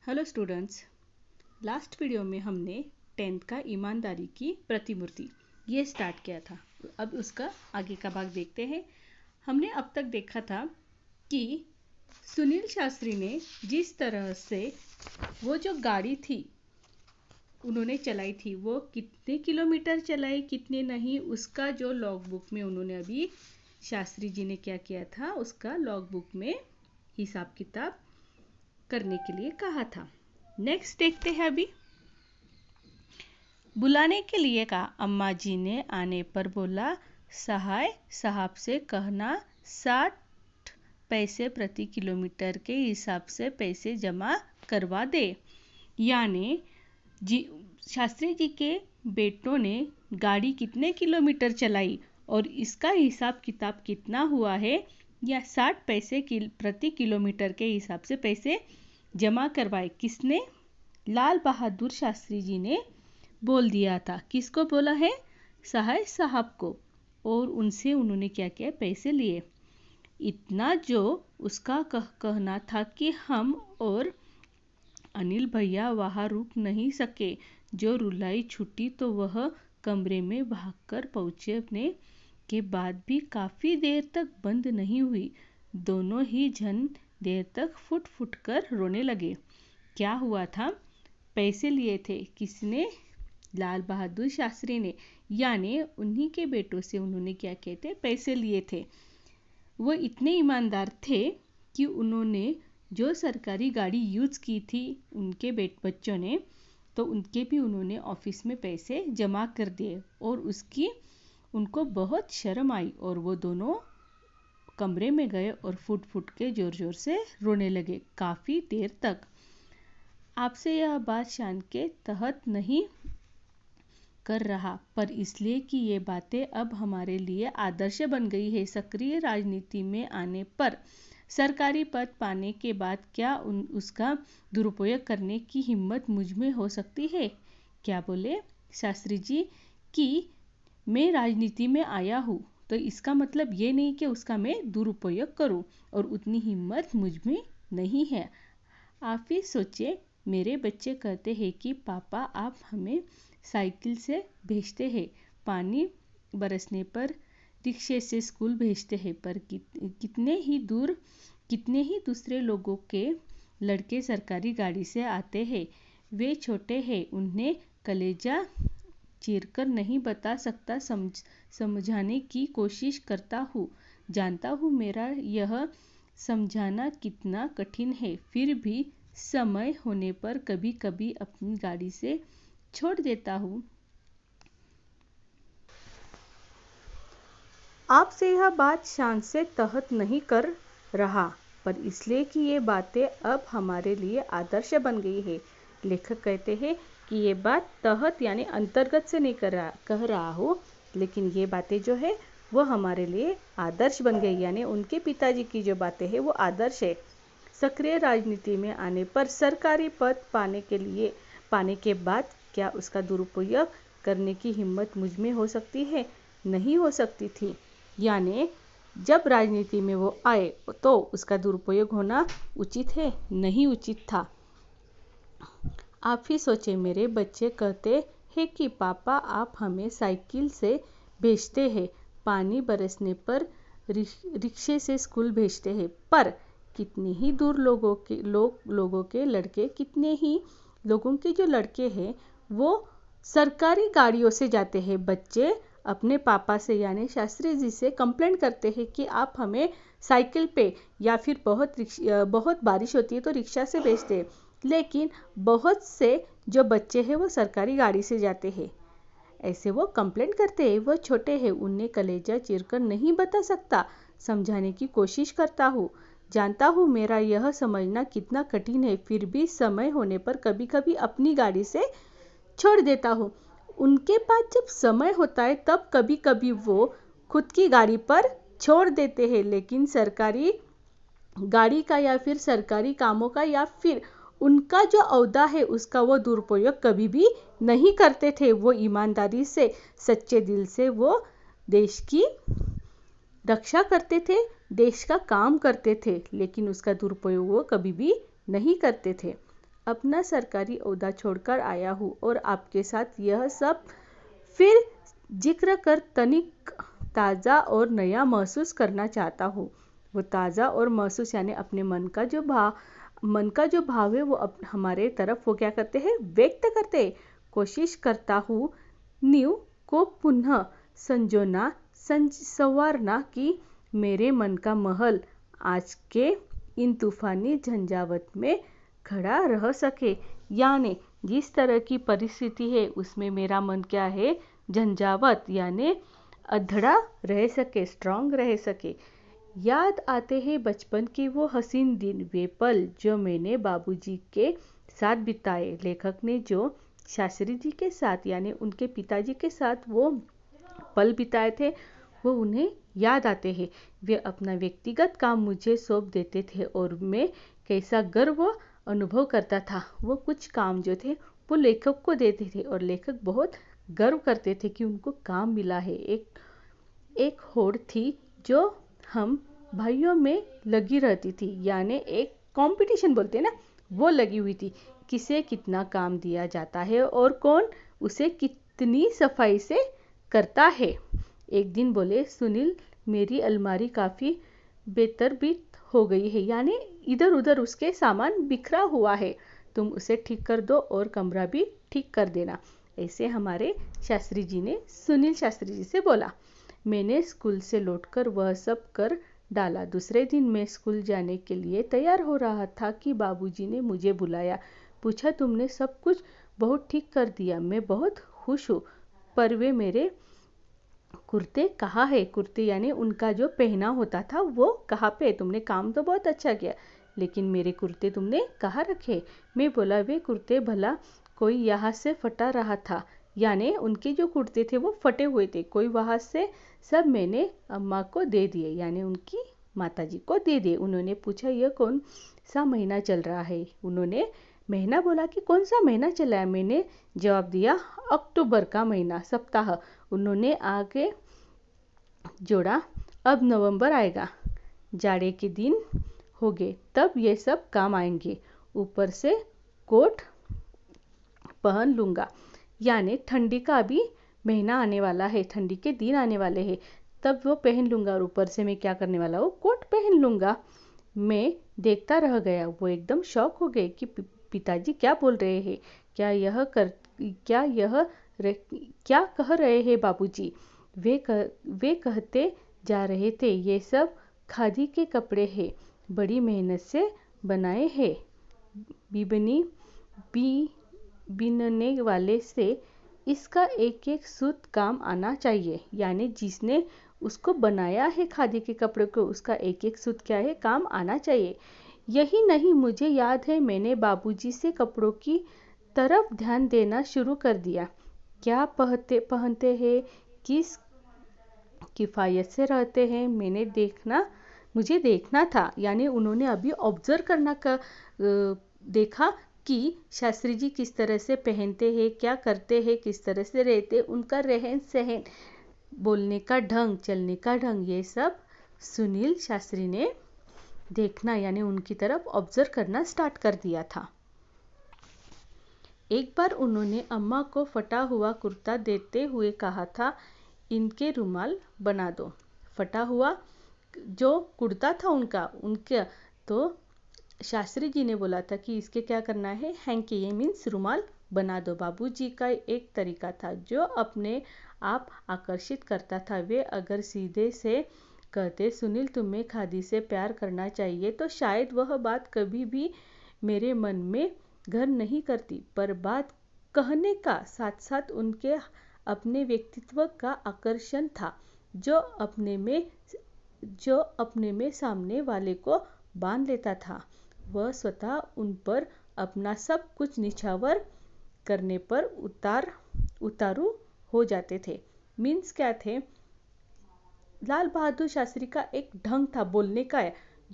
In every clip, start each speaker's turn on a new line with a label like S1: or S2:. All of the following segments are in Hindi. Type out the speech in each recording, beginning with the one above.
S1: हेलो स्टूडेंट्स, लास्ट वीडियो में हमने 10th का ईमानदारी की प्रतिमूर्ति ये स्टार्ट किया था। अब उसका आगे का भाग देखते हैं। हमने अब तक देखा था कि सुनील शास्त्री ने जिस तरह से वो जो गाड़ी थी उन्होंने चलाई थी, वो कितने किलोमीटर चलाई कितने नहीं, उसका जो लॉग बुक में उन्होंने अभी शास्त्री जी ने क्या किया था उसका लॉग बुक में हिसाब किताब करने के लिए कहा था। नेक्स्ट देखते हैं। अभी बुलाने के लिए कहा। अम्मा जी ने आने पर बोला, सहाय साहब से कहना 60 पैसे प्रति किलोमीटर के हिसाब से पैसे जमा करवा दे। यानी शास्त्री जी के बेटों ने गाड़ी कितने किलोमीटर चलाई और इसका हिसाब किताब कितना हुआ है, या 60 पैसे प्रति किलोमीटर के हिसाब से पैसे जमा करवाए। किसने? लाल बहादुर शास्त्री जी ने बोल दिया था। किसको बोला है? सहाय साहब को। और उनसे उन्होंने क्या किया? पैसे लिए। इतना जो उसका कहना था कि हम और अनिल भैया वहाँ रुक नहीं सके। जो रुलाई छुट्टी तो वह कमरे में भागकर पहुंचने के बाद भी काफ़ी देर तक बंद नहीं हुई। दोनों ही जन देर तक फुट फुट कर रोने लगे। क्या हुआ था? पैसे लिए थे। किसने? लाल बहादुर शास्त्री ने। यानी उन्हीं के बेटों से उन्होंने क्या किए थे? पैसे लिए थे। वो इतने ईमानदार थे कि उन्होंने जो सरकारी गाड़ी यूज़ की थी उनके बच्चों ने, तो उनके भी उन्होंने ऑफिस में पैसे जमा कर दिए और उसकी उनको बहुत शर्म आई और वो दोनों कमरे में गए और फुट फुट के जोर जोर से रोने लगे काफ़ी देर तक। आपसे यह बात शान के तहत नहीं कर रहा, पर इसलिए कि ये बातें अब हमारे लिए आदर्श बन गई है। सक्रिय राजनीति में आने पर सरकारी पद पाने के बाद क्या उसका दुरुपयोग करने की हिम्मत मुझ में हो सकती है? क्या बोले शास्त्री जी कि मैं राजनीति में आया हूँ तो इसका मतलब ये नहीं कि उसका मैं दुरुपयोग करूँ, और उतनी हिम्मत मुझ में नहीं है। आप ही सोचिए, मेरे बच्चे कहते हैं कि पापा आप हमें साइकिल से भेजते हैं, पानी बरसने पर रिक्शे से स्कूल भेजते हैं, पर कितने ही दूसरे लोगों के लड़के सरकारी गाड़ी से आते हैं। वे छोटे हैं, उन्हें कलेजा चीरकर नहीं बता सकता, समझाने की कोशिश करता हूँ। जानता हूँ मेरा यह समझाना कितना कठिन है, फिर भी समय होने पर कभी कभी अपनी गाड़ी से छोड़ देता हूँ। आपसे यह बात शान से तहत नहीं कर रहा, पर इसलिए कि ये बातें अब हमारे लिए आदर्श बन गई है। लेखक कहते हैं कि ये बात तहत यानी अंतर्गत से नहीं कह रहा हो, लेकिन ये बातें जो है वो हमारे लिए आदर्श बन गई, यानी उनके पिताजी की जो बातें हैं वो आदर्श है। सक्रिय राजनीति में आने पर सरकारी पद पाने के बाद क्या उसका दुरुपयोग करने की हिम्मत मुझ में हो सकती है? नहीं हो सकती थी। यानी जब राजनीति में वो आए तो उसका दुरुपयोग होना उचित है? नहीं उचित था। आप ही सोचे, मेरे बच्चे कहते हैं कि पापा आप हमें साइकिल से भेजते हैं, पानी बरसने पर रिक्शे से स्कूल भेजते हैं, पर कितने ही दूर लोगों के लड़के, कितने ही लोगों के जो लड़के हैं वो सरकारी गाड़ियों से जाते हैं। बच्चे अपने पापा से यानी शास्त्री जी से कंप्लेंट करते हैं कि आप हमें साइकिल पे या फिर बहुत बारिश होती है तो रिक्शा से भेजते हैं, लेकिन बहुत से जो बच्चे हैं वो सरकारी गाड़ी से जाते हैं। ऐसे वो कंप्लेंट करते हैं। वो छोटे हैं, उन्हें कलेजा चीरकर नहीं बता सकता, समझाने की कोशिश करता हूँ। जानता हूँ मेरा यह समझना कितना कठिन है, फिर भी समय होने पर कभी कभी अपनी गाड़ी से छोड़ देता हूँ। उनके पास जब समय होता है तब कभी कभी वो खुद की गाड़ी पर छोड़ देते हैं, लेकिन सरकारी गाड़ी का या फिर सरकारी कामों का या फिर उनका जो औहदा है उसका वो दुरुपयोग कभी भी नहीं करते थे। वो ईमानदारी से, सच्चे दिल से वो देश की रक्षा करते थे, देश का काम करते थे, लेकिन उसका दुरुपयोग वो कभी भी नहीं करते थे। अपना सरकारी ओहदा छोड़कर आया हूँ और आपके साथ यह सब फिर जिक्र कर तनिक ताज़ा और नया महसूस करना चाहता हूँ। वो ताज़ा और महसूस यानी अपने मन का जो भाव है वो हमारे तरफ वो क्या करते हैं, व्यक्त करते हैं। कोशिश करता हूँ नींव को पुनः संजोना संवारना कि मेरे मन का महल आज के इन तूफानी झंझावत में खड़ा रह सके। यानी जिस तरह की परिस्थिति है उसमें मेरा मन क्या है, झंझावत यानी अधड़ा रह सके, स्ट्रांग रह सके। याद आते हैं बचपन के वो हसीन दिन, वे पल जो मैंने बाबूजी के साथ बिताए। लेखक ने जो शास्त्री जी के साथ यानी उनके पिताजी के साथ वो पल बिताए थे वो उन्हें याद आते हैं। वे अपना व्यक्तिगत काम मुझे सौंप देते थे और मैं कैसा गर्व अनुभव करता था। वो कुछ काम जो थे वो लेखक को देते थे और लेखक बहुत गर्व करते थे कि उनको काम मिला है। एक होड़ थी जो हम भाइयों में लगी रहती थी, यानी एक कंपटीशन बोलते हैं ना, वो लगी हुई थी। किसे कितना काम दिया जाता है और कौन उसे कितनी सफाई से करता है। एक दिन बोले, सुनील मेरी अलमारी काफ़ी बेतरतीब हो गई है, यानी इधर उधर उसके सामान बिखरा हुआ है, तुम उसे ठीक कर दो और कमरा भी ठीक कर देना। ऐसे हमारे शास्त्री जी ने सुनील शास्त्री जी से बोला। मैंने स्कूल से लौटकर वह सब कर डाला। दूसरे दिन मैं स्कूल जाने के लिए तैयार हो रहा था कि बाबूजी ने मुझे बुलाया। पूछा, तुमने सब कुछ बहुत ठीक कर दिया। मैं बहुत खुश हूँ, पर वे मेरे कुर्ते कहाँ है? कुर्ते यानी उनका जो पहना होता था वो कहाँ पे? तुमने काम तो बहुत अच्छा किया, लेकिन मेरे कुर्ते तुमने कहाँ रखे? मैं बोला, वे कुर्ते भला कोई यहाँ से फटा रहा था, यानी उनके जो कुर्ते थे वो फटे हुए थे, कोई वहाँ से सब मैंने अम्मा को दे दिए, यानी उनकी माताजी को दे दिए। उन्होंने पूछा, यह कौन सा महीना चल रहा है? उन्होंने महीना बोला कि कौन सा महीना चला है? मैंने जवाब दिया, अक्टूबर का महीना, सप्ताह। उन्होंने आगे जोड़ा, अब नवंबर आएगा, जाड़े के दिन हो गए, तब ये सब काम आएंगे। ऊपर से कोट पहन लूँगा, यानी ठंडी का अभी महीना आने वाला है, ठंडी के दिन आने वाले हैं, तब वो पहन लूँगा और ऊपर से मैं क्या करने वाला हूँ, कोट पहन लूँगा। मैं देखता रह गया। वो एकदम शॉक हो गए कि पिताजी क्या बोल रहे हैं, क्या कह रहे हैं बाबूजी? वे कहते जा रहे थे, ये सब खादी के कपड़े हैं, बड़ी मेहनत से बनाए हैं, बीनने वाले से इसका एक एक सूत काम आना चाहिए, यानी जिसने उसको बनाया है खादी के कपड़े को, उसका एक एक सूत क्या है, काम आना चाहिए। यही नहीं, मुझे याद है मैंने बाबूजी से कपड़ों की तरफ ध्यान देना शुरू कर दिया। क्या पहनते हैं, किस किफ़ायत से रहते हैं, मुझे देखना था। यानी उन्होंने अभी ऑब्जर्व करना का देखा कि शास्त्री जी किस तरह से पहनते हैं, क्या करते हैं, किस तरह से रहते, उनका रहन सहन, बोलने का ढंग, चलने का ढंग, ये सब सुनील शास्त्री ने देखना यानी उनकी तरफ ऑब्जर्व करना स्टार्ट कर दिया था। एक बार उन्होंने अम्मा को फटा हुआ कुर्ता देते हुए कहा था, इनके रुमाल बना दो। फटा हुआ जो कुर्ता था उनका तो शास्त्री जी ने बोला था कि इसके क्या करना है, हैंकी, ये मीन्स रुमाल बना दो। बाबूजी का एक तरीका था जो अपने आप आकर्षित करता था। वे अगर सीधे से कहते, सुनील तुम्हें खादी से प्यार करना चाहिए, तो शायद वह बात कभी भी मेरे मन में घर नहीं करती, पर बात कहने का साथ साथ उनके अपने व्यक्तित्व का आकर्षण था, जो अपने में सामने वाले को बांध लेता था। वह स्वतः उन पर अपना सब कुछ निछावर करने पर उतारू हो जाते थे। मीन्स क्या थे, लाल बहादुर शास्त्री का एक ढंग था बोलने का,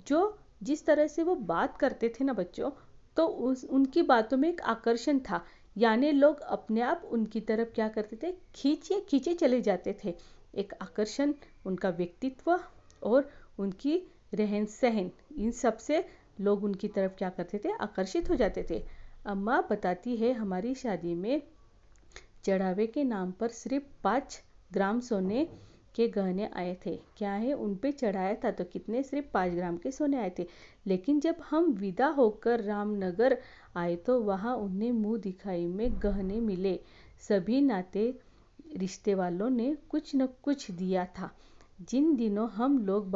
S1: जो जिस तरह से वो बात करते थे ना बच्चों, तो उनकी बातों में एक आकर्षण था, यानी लोग अपने आप उनकी तरफ क्या करते थे, खींचे चले जाते थे। एक आकर्षण, उनका व्यक्तित्व और उनकी रहन सहन, इन सब से लोग उनकी तरफ क्या करते थे, आकर्षित हो जाते थे। अम्मा बताती है हमारी शादी में चढ़ावे के नाम पर सिर्फ 5 ग्राम सोने के गहने आए थे। क्या है, उन पे चढ़ाया था तो कितने, सिर्फ 5 ग्राम के सोने आए थे। लेकिन जब हम विदा होकर रामनगर आए तो वहाँ उन्हें मुंह दिखाई में गहने मिले। सभी नाते रिश्ते वालों ने कुछ न कुछ दिया था। जिन दिनों हम लोग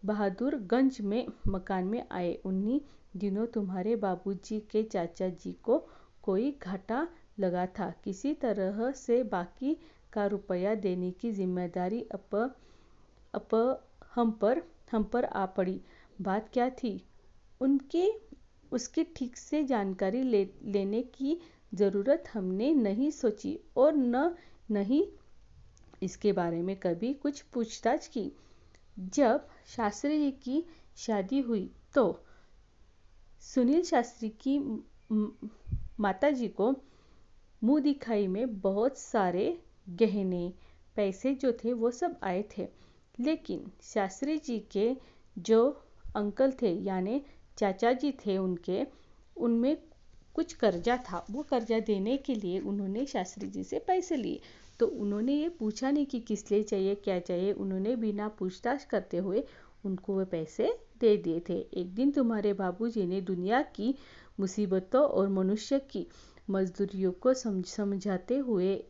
S1: बहादुरगंज में मकान में आए, उन्हीं दिनों तुम्हारे बाबूजी के चाचा जी को कोई घाटा लगा था। किसी तरह से बाकी का रुपया देने की जिम्मेदारी हम पर आ पड़ी। बात क्या थी, उसकी ठीक से जानकारी लेने की ज़रूरत हमने नहीं सोची और न ही इसके बारे में कभी कुछ पूछताछ की। जब शास्त्री जी की शादी हुई तो सुनील शास्त्री की माताजी को मुंह दिखाई में बहुत सारे गहने पैसे जो थे वो सब आए थे। लेकिन शास्त्री जी के जो अंकल थे यानी चाचा जी थे, उनमें कुछ कर्जा था। वो कर्जा देने के लिए उन्होंने शास्त्री जी से पैसे लिए। तो उन्होंने ये पूछा नहीं कि किस लिए चाहिए, क्या चाहिए। उन्होंने बिना पूछताछ करते हुए उनको वो पैसे दे दिए थे। एक दिन तुम्हारे बाबूजी ने दुनिया की मुसीबतों और मनुष्य की मजदूरियों को समझाते हुए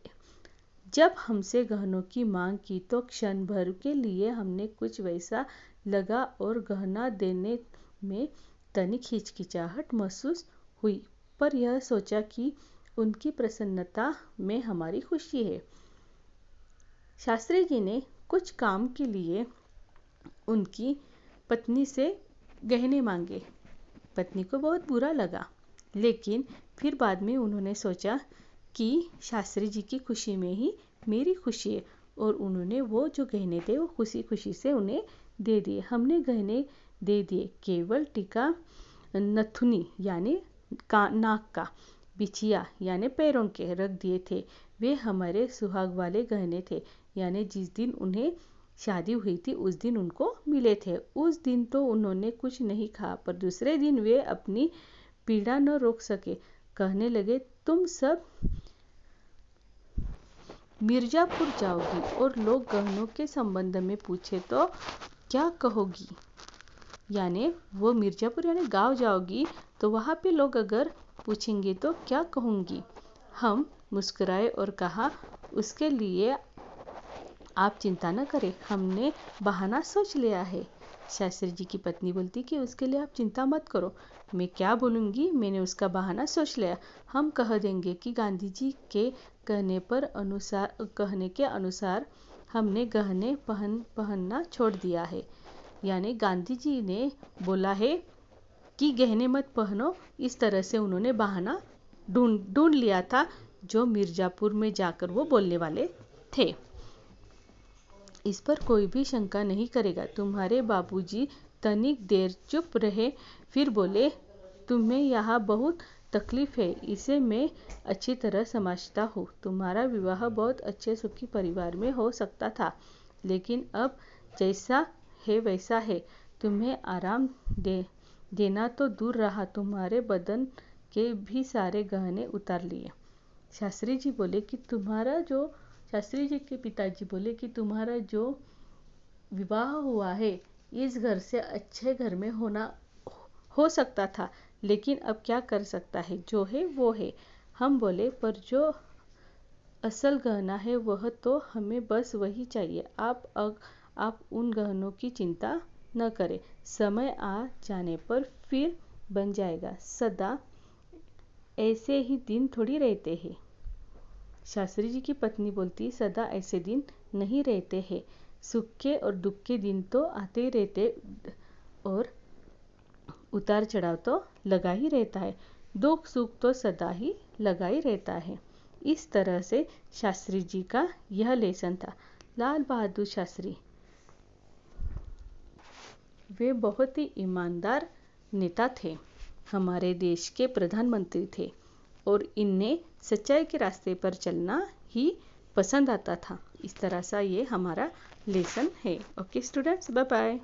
S1: जब हमसे गहनों की मांग की तो क्षण भर के लिए हमने कुछ वैसा लगा और गहना देने में तनिक हिचकिचाहट महसूस हुई, पर यह सोचा कि उनकी प्रसन्नता में हमारी खुशी है। शास्त्री जी ने कुछ काम के लिए उनकी पत्नी से गहने मांगे। पत्नी को बहुत बुरा लगा, लेकिन फिर बाद में उन्होंने सोचा कि शास्त्री जी की खुशी में ही मेरी खुशी है, और उन्होंने वो जो गहने थे वो खुशी खुशी से उन्हें दे दिए। हमने गहने दे दिए, केवल टीका नथुनी यानी नाक का, बिछिया यानी पैरों के रख दिए थे। वे हमारे सुहाग वाले गहने थे, यानी जिस दिन उन्हें शादी हुई थी उस दिन उनको मिले थे। उस दिन तो उन्होंने कुछ नहीं कहा, पर दूसरे दिन वे अपनी पीड़ा न रोक सके। कहने लगे, तुम सब मिर्जापुर जाओगी और लोग गहनों के संबंध में पूछे तो क्या कहोगी। यानी वो मिर्जापुर यानी गांव जाओगी तो वहाँ पे लोग अगर पूछेंगे तो क्या कहूँगी। हम मुस्कुराए और कहा, उसके लिए आप चिंता न करें, हमने बहाना सोच लिया है। शास्त्री जी की पत्नी बोलती कि उसके लिए आप चिंता मत करो। मैं क्या बोलूँगी, मैंने उसका बहाना सोच लिया। हम कह देंगे कि गांधी जी के कहने के अनुसार हमने गहने पहनना छोड़ दिया है। यानी गांधी जी ने बोला है कि गहने मत पहनो। इस तरह से उन्होंने बहाना ढूंढ लिया था जो मिर्जापुर में जाकर वो बोलने वाले थे। इस पर कोई भी शंका नहीं करेगा। तुम्हारे बाबूजी तनिक देर चुप रहे, फिर बोले, तुम्हें यहाँ बहुत तकलीफ है, इसे मैं अच्छी तरह समझता हूँ। तुम्हारा विवाह बहुत अच्छे सुखी परिवार में हो सकता था, लेकिन अब जैसा है वैसा है। तुम्हें आराम देना तो दूर रहा, तुम्हारे बदन के भी सारे गहने उतार लिए। शास्त्री जी के पिताजी बोले कि तुम्हारा जो विवाह हुआ है इस घर से अच्छे घर में हो सकता था, लेकिन अब क्या कर सकता है, जो है वो है। हम बोले, पर जो असल गहना है वह तो हमें बस वही चाहिए। आप उन गहनों की चिंता न करें, समय आ जाने पर फिर बन जाएगा। सदा ऐसे ही दिन थोड़ी रहते हैं। शास्त्री जी की पत्नी बोलती, सदा ऐसे दिन नहीं रहते हैं, सुख के और दुख के दिन तो आते ही रहते और उतार चढ़ाव तो लगा ही रहता है। दुख सुख तो सदा ही लगा ही रहता है। इस तरह से शास्त्री जी का यह लेसन था। लाल बहादुर शास्त्री वे बहुत ही ईमानदार नेता थे, हमारे देश के प्रधानमंत्री थे, और इन्हें सच्चाई के रास्ते पर चलना ही पसंद आता था। इस तरह सा ये हमारा लेसन है। Okay students, bye bye.